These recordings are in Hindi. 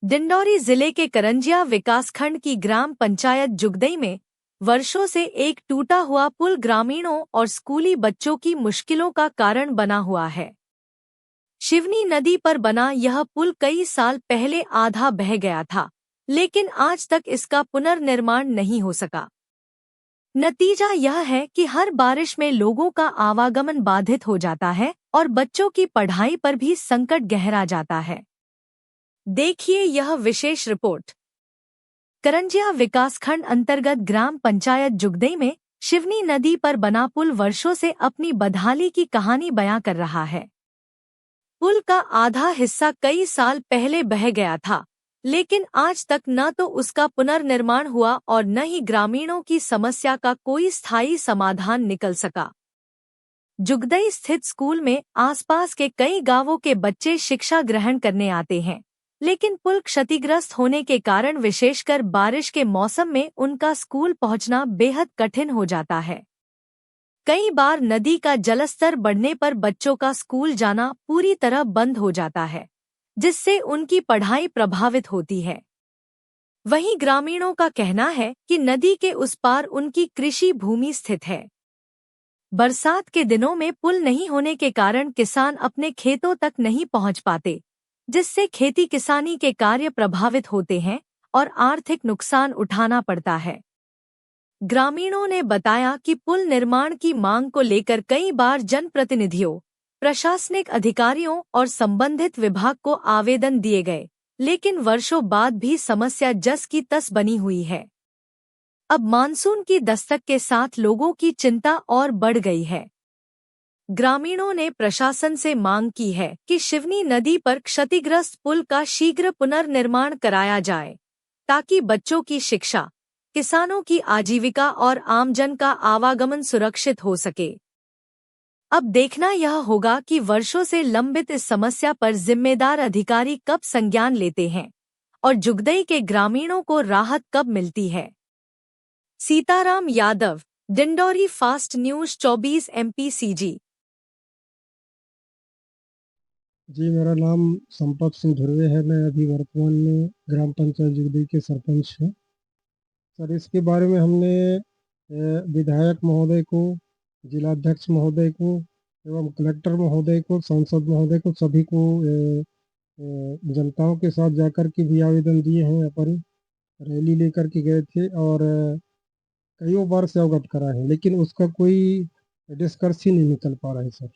डिंडौरी जिले के करंजिया विकासखंड की ग्राम पंचायत जुगदई में वर्षों से एक टूटा हुआ पुल ग्रामीणों और स्कूली बच्चों की मुश्किलों का कारण बना हुआ है। शिवनी नदी पर बना यह पुल कई साल पहले आधा बह गया था, लेकिन आज तक इसका पुनर्निर्माण नहीं हो सका। नतीजा यह है कि हर बारिश में लोगों का आवागमन बाधित हो जाता है और बच्चों की पढ़ाई पर भी संकट गहरा जाता है। देखिए यह विशेष रिपोर्ट। करंजिया विकासखंड अंतर्गत ग्राम पंचायत जुगदई में शिवनी नदी पर बना पुल वर्षों से अपनी बदहाली की कहानी बयां कर रहा है। पुल का आधा हिस्सा कई साल पहले बह गया था, लेकिन आज तक न तो उसका पुनर्निर्माण हुआ और न ही ग्रामीणों की समस्या का कोई स्थायी समाधान निकल सका। जुगदई स्थित स्कूल में आसपास के कई गांवों के बच्चे शिक्षा ग्रहण करने आते हैं, लेकिन पुल क्षतिग्रस्त होने के कारण विशेषकर बारिश के मौसम में उनका स्कूल पहुंचना बेहद कठिन हो जाता है। कई बार नदी का जलस्तर बढ़ने पर बच्चों का स्कूल जाना पूरी तरह बंद हो जाता है, जिससे उनकी पढ़ाई प्रभावित होती है। वहीं ग्रामीणों का कहना है कि नदी के उस पार उनकी कृषि भूमि स्थित है। बरसात के दिनों में पुल नहीं होने के कारण किसान अपने खेतों तक नहीं पहुंच पाते, जिससे खेती किसानी के कार्य प्रभावित होते हैं और आर्थिक नुकसान उठाना पड़ता है। ग्रामीणों ने बताया कि पुल निर्माण की मांग को लेकर कई बार जनप्रतिनिधियों, प्रशासनिक अधिकारियों और संबंधित विभाग को आवेदन दिए गए, लेकिन वर्षों बाद भी समस्या जस की तस बनी हुई है। अब मानसून की दस्तक के साथ लोगों की चिंता और बढ़ गई है। ग्रामीणों ने प्रशासन से मांग की है कि शिवनी नदी पर क्षतिग्रस्त पुल का शीघ्र पुनर्निर्माण कराया जाए, ताकि बच्चों की शिक्षा, किसानों की आजीविका और आमजन का आवागमन सुरक्षित हो सके। अब देखना यह होगा कि वर्षों से लंबित इस समस्या पर जिम्मेदार अधिकारी कब संज्ञान लेते हैं और जुगदई के ग्रामीणों को राहत कब मिलती है। Sitaram Yadav, Dindori fast news 24 MPCG। जी, मेरा नाम संपत सिंह धुर्वे है। मैं अभी वर्तमान में ग्राम पंचायत जुगदई के सरपंच हूँ। सर, इसके बारे में हमने विधायक महोदय को, जिलाध्यक्ष महोदय को एवं कलेक्टर महोदय को, सांसद महोदय को, सभी को जनताओं के साथ जाकर के भी आवेदन दिए हैं। अपन रैली लेकर के गए थे और कईयों बार से अवगत करा है, लेकिन उसका कोई डिस्कर्स ही नहीं निकल पा रहा है सर।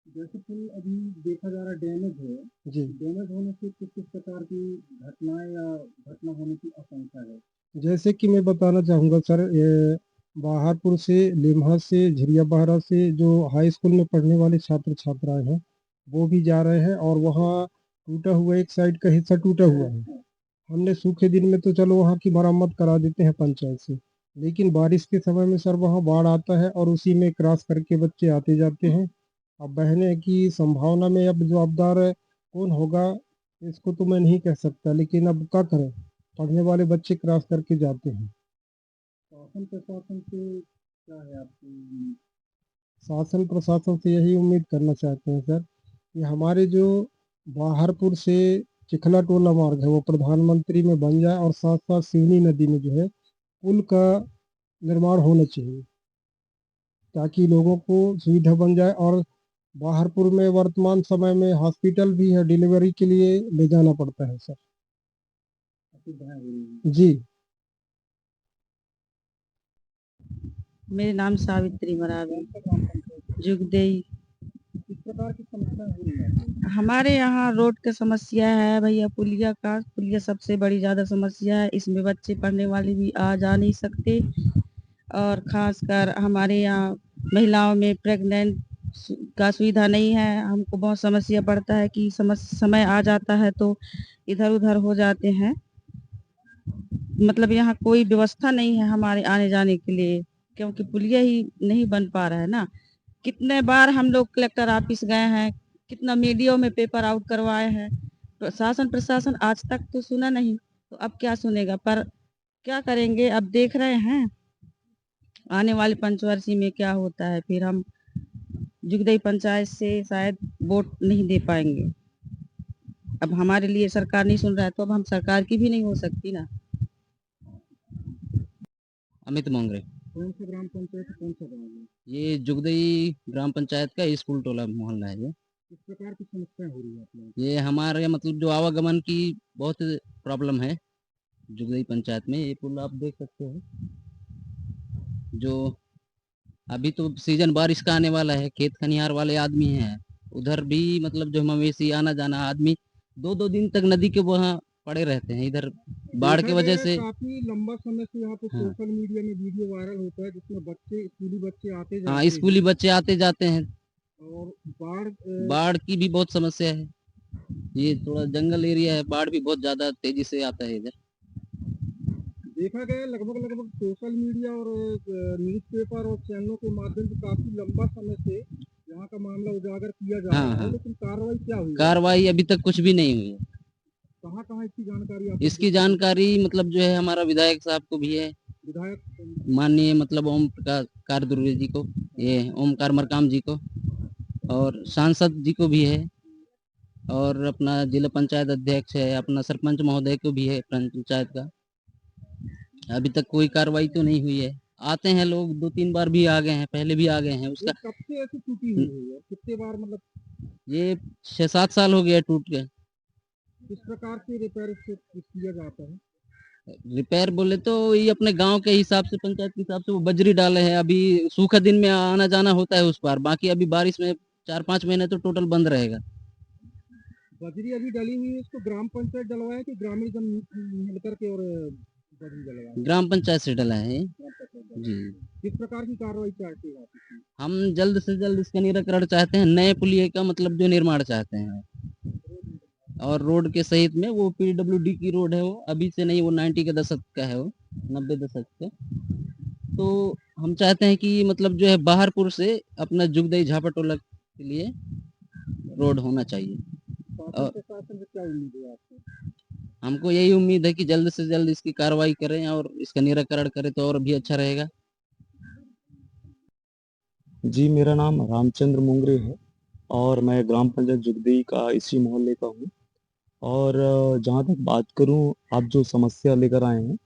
जैसे पुल अभी देखा जा रहा है डैमेज है जी, डैमेज होने से किस किस प्रकार की घटनाएं या घटना होने की आशंका है। जैसे कि मैं बताना चाहूँगा सर, ये बाहरपुर से, लिम्हा से, झिरिया बहरा से जो हाई स्कूल में पढ़ने वाले छात्र छात्राएं हैं, वो भी जा रहे हैं और वहाँ टूटा हुआ एक साइड का हिस्सा टूटा हुआ है। हमने सूखे दिन में तो चलो वहाँ की मरम्मत करा देते हैं पंचायत से, लेकिन बारिश के समय में सर वहाँ बाढ़ आता है और उसी में क्रॉस करके बच्चे आते जाते हैं। अब बहने की संभावना में अब जवाबदार कौन होगा, इसको तो मैं नहीं कह सकता, लेकिन अब क्या करें, पढ़ने वाले बच्चे क्रॉस करके जाते हैं। शासन प्रशासन से क्या है आपकी। शासन प्रशासन से यही उम्मीद करना चाहते हैं सर कि हमारे जो बाहरपुर से चिखला टोला मार्ग है वो प्रधानमंत्री में बन जाए और साथ साथ सिवनी नदी में जो है पुल का निर्माण होना चाहिए, ताकि लोगों को सुविधा बन जाए। और बाहरपुर में वर्तमान समय में हॉस्पिटल भी है, डिलीवरी के लिए ले जाना पड़ता है सर। असुविधाएं हो रही हैं। जी, मेरे नाम सावित्री मरावी, जुगदई। किस प्रकार की समस्या हो रही है। हमारे यहाँ रोड का समस्या है भैया, पुलिया सबसे बड़ी ज़्यादा समस्या है। इसमें बच्चे पढ़ने वाले भी आ जा नहीं सकते और ख़ासकर हमारे यहाँ महिलाओं में प्रेग्नेंट का सुविधा नहीं है। हमको बहुत समस्या पड़ता है कि समय आ जाता है तो इधर उधर हो जाते हैं। मतलब यहाँ कोई व्यवस्था नहीं है हमारे आने जाने के लिए, क्योंकि पुलिया ही नहीं बन पा रहा है ना। कितने बार हम लोग कलेक्टर ऑफिस गए हैं, कितना मीडिया में पेपर आउट करवाए हैं, प्रशासन प्रशासन आज तक तो सुना नहीं, तो अब क्या सुनेगा। पर क्या करेंगे, अब देख रहे हैं आने वाले पंचवर्षीय में क्या होता है। फिर हम जुगदई पंचायत से शायद वोट नहीं दे पाएंगे। अब हमारे लिए सरकार नहीं सुन रहा है तो अब हम सरकार की भी नहीं हो सकती ना। अमित मोंगरे। कौन सा ग्राम पंचायत है, कौन सा गाँव है? ये जुगदई ग्राम पंचायत का स्कूल टोला मोहल्ला है ये। किस प्रकार की समस्या हो रही है आप लोगों को? ये हमारे मतलब जो आवागमन की बहुत प्रॉब्लम है जुगदई पंचायत में। ये पुल आप देख सकते हो, जो अभी तो सीजन बारिश का आने वाला है, खेत खनिहार वाले आदमी हैं उधर भी, मतलब जो मवेशी आना जाना आदमी 2-2 दिन तक नदी के वहाँ पड़े रहते हैं इधर बाढ़ देखा की वजह गया से। काफी लंबा समय से यहाँ पे हाँ। सोशल मीडिया में वीडियो वायरल होता है जिसमें बच्चे, स्कूली बच्चे आते हाँ, जाते स्कूली बच्चे आते जाते हैं। हैं और बाढ़ बाढ़ की भी बहुत समस्या है। ये थोड़ा जंगल एरिया है, बाढ़ भी बहुत ज्यादा तेजी से आता है इधर। देखा गया लगभग सोशल मीडिया और न्यूज़पेपर और चैनलों के माध्यम से काफी लंबा समय से यहाँ का मामला उजागर किया जा हाँ, रहा है, हाँ। लेकिन कार्रवाई क्या हुई है? कार्रवाई अभी तक कुछ भी नहीं हुई है। कहाँ कहाँ इसकी जानकारी आप इसकी जानकारी मतलब जो है हमारा विधायक साहब को भी है, विधायक माननीय मतलब ओम प्रकाश कारदुर्वे जी को, ये ओमकार मरकाम जी को, और सांसद जी को भी है, और अपना जिला पंचायत अध्यक्ष है, अपना सरपंच महोदय को भी है पंचायत का। अभी तक कोई कार्रवाई तो नहीं हुई है। आते हैं लोग, 2-3 बार भी आ गए हैं, पहले भी आ गए हैं। उसका कब से ऐसी टूटी हुई है, कितने बार मतलब ये 6-7 साल हो गया टूट के। किस प्रकार से रिपेयर किया जाता है? रिपेयर बोले तो ये अपने गांव के हिसाब से, पंचायत के हिसाब से वो बजरी डाले हैं। अभी सूखा दिन में आना जाना होता है उस पार, बाकी अभी बारिश में 4-5 महीने तो टोटल बंद रहेगा। बजरी अभी डली हुई है, इसको ग्राम पंचायत डलवाया कि ग्रामीण जन मिलकर के और बजरी डलवाया? ग्राम पंचायत से डला है जी। किस प्रकार की कार्रवाई चाहते हैं आप इसमें? हम जल्द से जल्द इसका निराकरण चाहते हैं, नए पुलिये का मतलब जो निर्माण चाहते हैं, और रोड के सहित में वो पीडब्ल्यूडी की रोड है, वो अभी से नहीं, वो 90 के दशक का है, वो 90 दशक का। तो हम चाहते हैं कि मतलब जो है बाहरपुर से अपना जुगदई झापाटोला के लिए रोड होना चाहिए। शासन से क्या उम्मीद है आपको? हमको यही उम्मीद है कि जल्द से जल्द इसकी कार्रवाई करें और इसका निराकरण करें तो और भी अच्छा रहेगा। जी, मेरा नाम रामचंद्र मुंगरे है और मैं ग्राम पंचायत जुगदई का इसी मोहल्ले का हूँ। और जहाँ तक बात करूँ, आप जो समस्या लेकर आए हैं,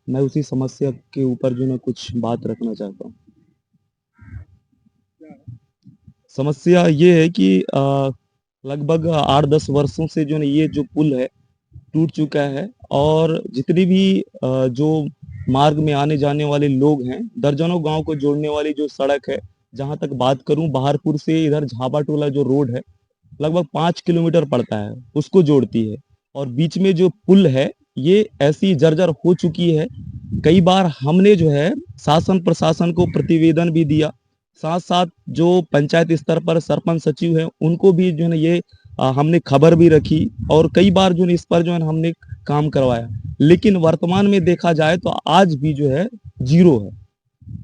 मैं उसी समस्या के ऊपर जो है कुछ बात रखना चाहता हूँ। समस्या ये है कि लगभग 8-10 वर्षों से जो है ये जो पुल है टूट चुका है, और जितनी भी जो मार्ग में आने जाने वाले लोग हैं, दर्जनों गांव को जोड़ने वाली जो सड़क है, जहां तक बात करूं बाहरपुर से इधर झापाटोला जो रोड है लगभग 5 किलोमीटर पड़ता है, उसको जोड़ती है। और बीच में जो पुल है ये ऐसी जर्जर हो चुकी है, कई बार हमने जो है शासन प्रशासन को प्रतिवेदन भी दिया, साथ साथ जो पंचायत स्तर पर सरपंच सचिव है उनको भी जो है ये हमने खबर भी रखी, और कई बार जो है इस पर जो है हमने काम करवाया। लेकिन वर्तमान में देखा जाए तो आज भी जो है जीरो है,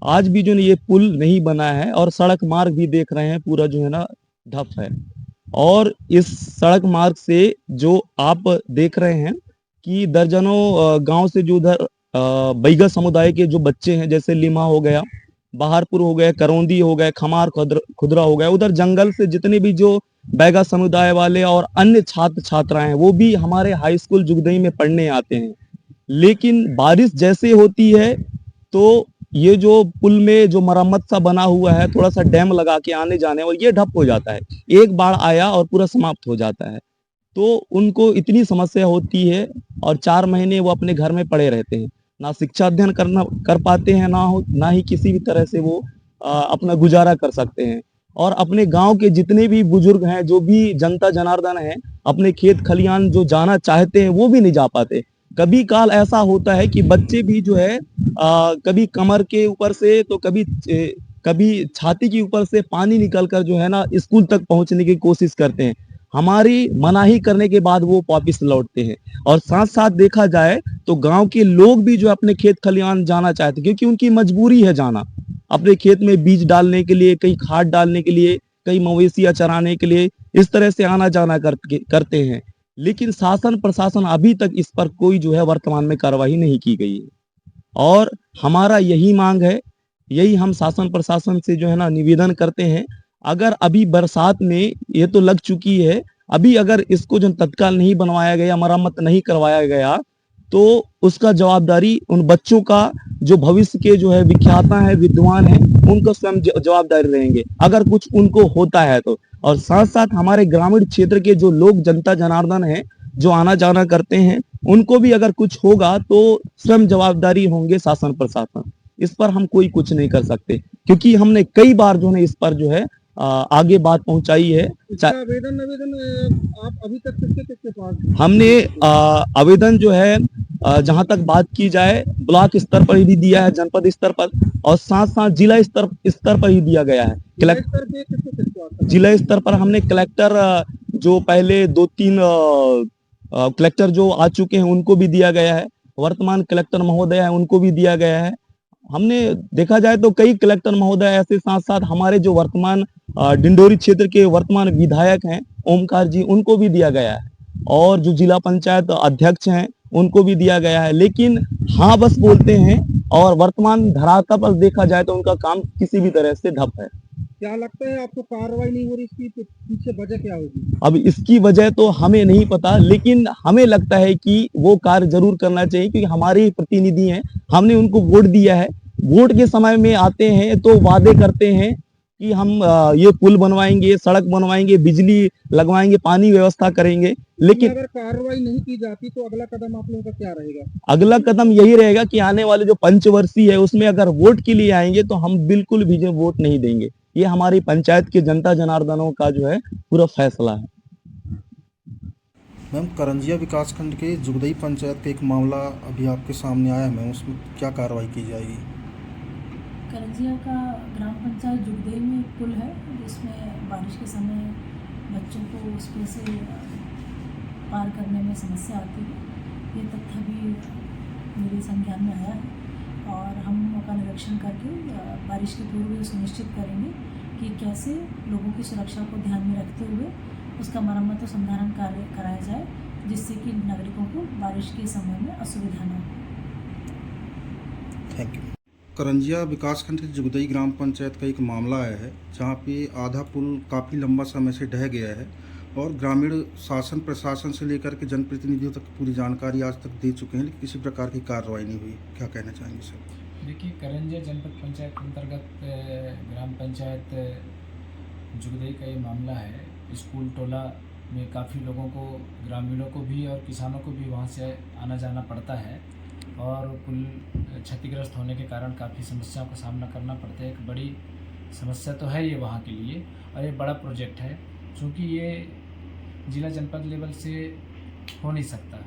आज भी जो है ये पुल नहीं बना है, और सड़क मार्ग भी देख रहे हैं पूरा जो है ना ढप है। और इस सड़क मार्ग से जो आप देख रहे हैं कि दर्जनों गांव से जो उधर बैगा समुदाय के जो बच्चे हैं, जैसे लिमा हो गया, बाहरपुर हो गया, करौंदी हो गया, खमार खुदरा हो गया, उधर जंगल से जितने भी जो बैगा समुदाय वाले और अन्य छात्र छात्राएं हैं वो भी हमारे हाई स्कूल जुगदई में पढ़ने आते हैं। लेकिन बारिश जैसे होती है तो ये जो पुल में जो मरम्मत सा बना हुआ है, थोड़ा सा डैम लगा के आने जाने, और ये ढप हो जाता है, एक बाढ़ आया और पूरा समाप्त हो जाता है। तो उनको इतनी समस्या होती है, और 4 महीने वो अपने घर में पड़े रहते हैं, ना शिक्षा अध्ययन कर पाते हैं, ना ही किसी भी तरह से वो अपना गुजारा कर सकते हैं। और अपने गांव के जितने भी बुजुर्ग हैं, जो भी जनता जनार्दन है, अपने खेत खलियान जो जाना चाहते हैं वो भी नहीं जा पाते। कभी काल ऐसा होता है कि बच्चे भी जो है कभी कमर के ऊपर से तो कभी छाती के ऊपर से पानी निकलकर जो है ना स्कूल तक पहुंचने की कोशिश करते हैं। हमारी मनाही करने के बाद वो वापिस लौटते हैं। और साथ साथ देखा जाए तो गांव के लोग भी जो अपने खेत खलियान जाना चाहते हैं, क्योंकि उनकी मजबूरी है जाना, अपने खेत में बीज डालने के लिए, कहीं खाद डालने के लिए, कहीं मवेशियां चराने के लिए, इस तरह से आना जाना करते हैं। लेकिन शासन प्रशासन अभी तक इस पर कोई जो है वर्तमान में कार्रवाई नहीं की गई है। और हमारा यही मांग है, यही हम शासन प्रशासन से जो है ना निवेदन करते हैं, अगर अभी बरसात में ये तो लग चुकी है, अभी अगर इसको जो तत्काल नहीं बनवाया गया, मरम्मत नहीं करवाया गया, तो उसका जवाबदारी उन बच्चों का जो भविष्य के जो है विख्याता है, विद्वान है, उनको स्वयं जवाबदारी रहेंगे अगर कुछ उनको होता है तो। और साथ साथ हमारे ग्रामीण क्षेत्र के जो लोग, जनता जनार्दन है, जो आना जाना करते हैं, उनको भी अगर कुछ होगा तो स्वयं जवाबदारी होंगे शासन प्रशासन। इस पर हम कोई कुछ नहीं कर सकते, क्योंकि हमने कई बार जो है इस पर जो है आगे बात पहुंचाई है। इसका आवेदन आप अभी तक किसके किसके पास दिए? हमने आवेदन जो है जहां तक बात की जाए ब्लॉक स्तर पर भी दिया है, जनपद स्तर पर, और साथ साथ जिला स्तर पर ही दिया गया है। जिला स्तर पे किसको किसको आता है? जिला स्तर पर हमने कलेक्टर जो पहले 2-3 कलेक्टर जो आ चुके हैं उनको भी दिया गया है, वर्तमान कलेक्टर महोदय है उनको भी दिया गया है। हमने देखा जाए तो कई कलेक्टर महोदय ऐसे, साथ साथ हमारे जो वर्तमान डिंडोरी क्षेत्र के वर्तमान विधायक हैं ओमकार जी, उनको भी दिया गया है, और जो जिला पंचायत अध्यक्ष हैं उनको भी दिया गया है। लेकिन हाँ बस बोलते हैं, और वर्तमान धरातल पर देखा जाए तो उनका काम किसी भी तरह से ठप है। क्या लगता है आपको कार्रवाई नहीं हो रही, इसकी पीछे वजह क्या होगी? अब इसकी वजह तो हमें नहीं पता, लेकिन हमें लगता है कि वो कार्य जरूर करना चाहिए, क्योंकि हमारे प्रतिनिधि हैं, हमने उनको वोट दिया है। वोट के समय में आते हैं तो वादे करते हैं कि हम ये पुल बनवाएंगे, सड़क बनवाएंगे, बिजली लगवाएंगे, पानी व्यवस्था करेंगे, लेकिन अगर कार्रवाई नहीं की जाती तो अगला कदम आप लोगों का क्या रहेगा? अगला कदम यही रहेगा कि आने वाले जो पंचवर्षीय है उसमें अगर वोट के लिए आएंगे तो हम बिल्कुल भी जो वोट नहीं देंगे। ये हमारी पंचायत के जनता जनार्दनों का जो है पूरा फैसला है। मैम, करंजिया विकासखंड के जुगदई पंचायत का एक मामला अभी आपके सामने आया है मैम, उसमें क्या कार्रवाई की जाएगी? करंजिया का ग्राम पंचायत जुगदई में एक पुल है जिसमें बारिश के समय बच्चों को उस पे से पार करने में समस्या आती है। ये तथ्य भी मेरे संज्ञान में आया है और हम मौका निरीक्षण करके बारिश के पूर्व ये सुनिश्चित करेंगे कि कैसे लोगों की सुरक्षा को ध्यान में रखते हुए उसका मरम्मत और संधारण कार्य कराया जाए, जिससे कि नागरिकों को बारिश के समय में असुविधा न हो। Thank you. करंजिया विकासखंड के जुगदई ग्राम पंचायत का एक मामला आया है जहां पे आधा पुल काफ़ी लंबा समय से ढह गया है और ग्रामीण शासन प्रशासन से लेकर के जनप्रतिनिधियों तक पूरी जानकारी आज तक दे चुके हैं, लेकिन किसी प्रकार की कार्रवाई नहीं हुई। क्या कहना चाहेंगे सर? देखिए, करंजिया जनपद पंचायत के अंतर्गत ग्राम पंचायत जुगदई का ये मामला है। स्कूल टोला में काफ़ी लोगों को, ग्रामीणों को भी और किसानों को भी वहाँ से आना जाना पड़ता है और पुल क्षतिग्रस्त होने के कारण काफ़ी समस्याओं का सामना करना पड़ता है। एक बड़ी समस्या तो है ये वहाँ के लिए, और ये बड़ा प्रोजेक्ट है क्योंकि ये जिला जनपद लेवल से हो नहीं सकता,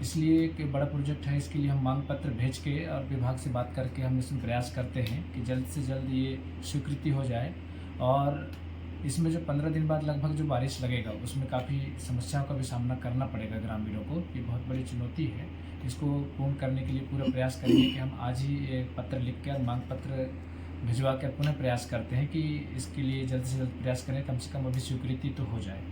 इसलिए एक बड़ा प्रोजेक्ट है। इसके लिए हम मांग पत्र भेज के और विभाग से बात करके हम इसमें प्रयास करते हैं कि जल्द से जल्द ये स्वीकृति हो जाए। और इसमें जो 15 दिन बाद लगभग जो बारिश लगेगा उसमें काफ़ी समस्याओं का भी सामना करना पड़ेगा ग्रामीणों को। ये बहुत बड़ी चुनौती है, इसको पूर्ण करने के लिए पूरा प्रयास करेंगे कि हम आज ही एक पत्र लिख कर, मांग पत्र भिजवा कर पुनः प्रयास करते हैं कि इसके लिए जल्द से जल्द प्रयास करें, कम से कम अभी स्वीकृति तो हो जाए।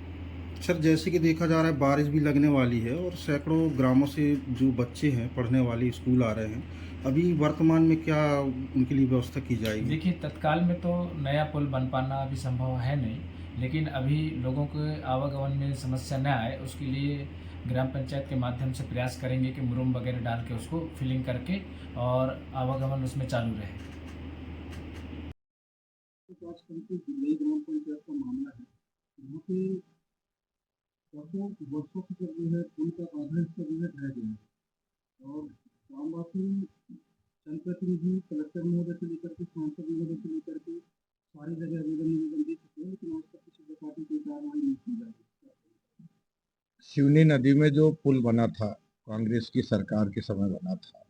सर, जैसे कि देखा जा रहा है बारिश भी लगने वाली है और सैकड़ों ग्रामों से जो बच्चे हैं पढ़ने वाले स्कूल आ रहे हैं, अभी वर्तमान में क्या उनके लिए व्यवस्था की जाएगी? देखिए, तत्काल में तो नया पुल बन पाना अभी संभव है नहीं, लेकिन अभी लोगों के आवागमन में समस्या न आए उसके लिए ग्राम पंचायत के माध्यम से प्रयास करेंगे कि मुरुम वगैरह डाल के उसको फिलिंग करके और आवागमन उसमें चालू रहे। ग्राम पंचायत का मामला है, यहाँ पे वर्षों से जो है पुल का आधा हिस्सा जो है ढह गया है और ग्रामवासी, जनप्रतिनिधि, कलेक्टर महोदय से लेकर के सांसद महोदय से लेकर के सारी जगह आवेदन दे चुके हैं, लेकिन आज तक किसी प्रकार की कोई कार्रवाई नहीं की जा रही। शिवनी नदी में जो पुल बना था कांग्रेस की सरकार के समय बना था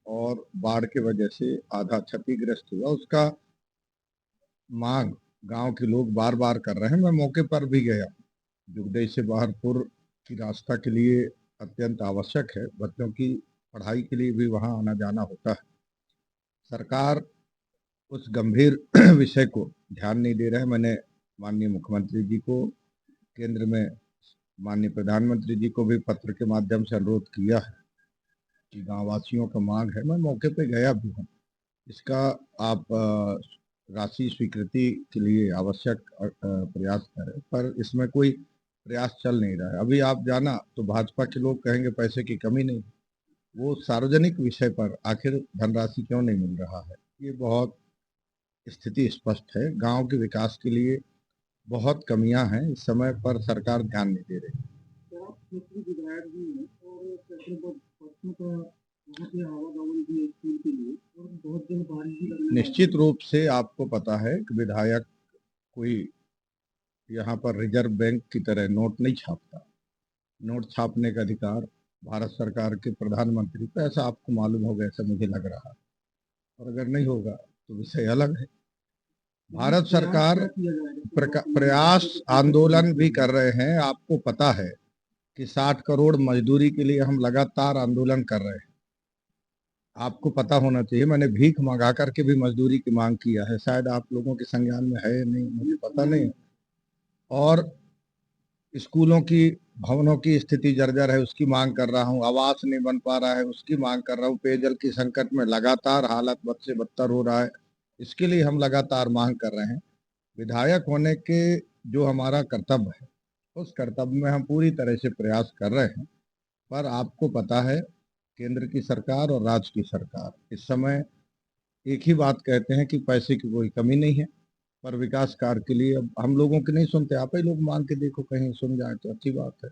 और बाढ़ के वजह से आधा क्षतिग्रस्त हुआ, उसका मांग गांव के लोग बार बार कर रहे हैं। मैं मौके पर भी गया। जुगदई से बाहरपुर की रास्ता के लिए अत्यंत आवश्यक है, बच्चों की पढ़ाई के लिए भी वहां आना जाना होता है। सरकार उस गंभीर विषय को ध्यान नहीं दे रहा है। मैंने माननीय मुख्यमंत्री जी को, केंद्र में माननीय प्रधानमंत्री जी को भी पत्र के माध्यम से अनुरोध किया है कि गांववासियों का मांग है। मैं मौके पे गया भी हूँ। इसका आप राशि स्वीकृति के लिए आवश्यक प्रयास करें, पर इसमें कोई प्रयास चल नहीं रहा है। अभी आप जाना तो भाजपा के लोग कहेंगे पैसे की कमी नहीं, वो सार्वजनिक विषय पर आखिर धनराशि क्यों नहीं मिल रहा है, ये बहुत स्थिति स्पष्ट है। गांव के विकास के लिए बहुत कमियां हैं, इस समय पर सरकार ध्यान नहीं दे रही। निश्चित रूप से आपको पता है कि विधायक कोई यहाँ पर रिजर्व बैंक की तरह नोट नहीं छापता। नोट छापने का अधिकार भारत सरकार के प्रधानमंत्री को, ऐसा आपको मालूम होगा, ऐसा मुझे लग रहा है, और अगर नहीं होगा तो विषय अलग है। भारत सरकार प्रयास आंदोलन भी कर रहे हैं। आपको पता है कि 60 करोड़ मजदूरी के लिए हम लगातार आंदोलन कर रहे हैं। आपको पता होना चाहिए, मैंने भीख मंगा करके भी मजदूरी की मांग किया है, शायद आप लोगों के संज्ञान में है नहीं, मुझे पता नहीं। और स्कूलों की भवनों की स्थिति जर्जर है, उसकी मांग कर रहा हूँ। आवास नहीं बन पा रहा है, उसकी मांग कर रहा हूँ। पेयजल की संकट में लगातार हालत बद से बदतर हो रहा है, इसके लिए हम लगातार मांग कर रहे हैं। विधायक होने के जो हमारा कर्तव्य है, उस कर्तव्य में हम पूरी तरह से प्रयास कर रहे हैं। पर आपको पता है, केंद्र की सरकार और राज्य की सरकार इस समय एक ही बात कहते हैं कि पैसे की कोई कमी नहीं है, पर विकास कार्य के लिए अब हम लोगों की नहीं सुनते। आप ही लोग मांग के देखो, कहीं सुन जाए तो अच्छी बात है।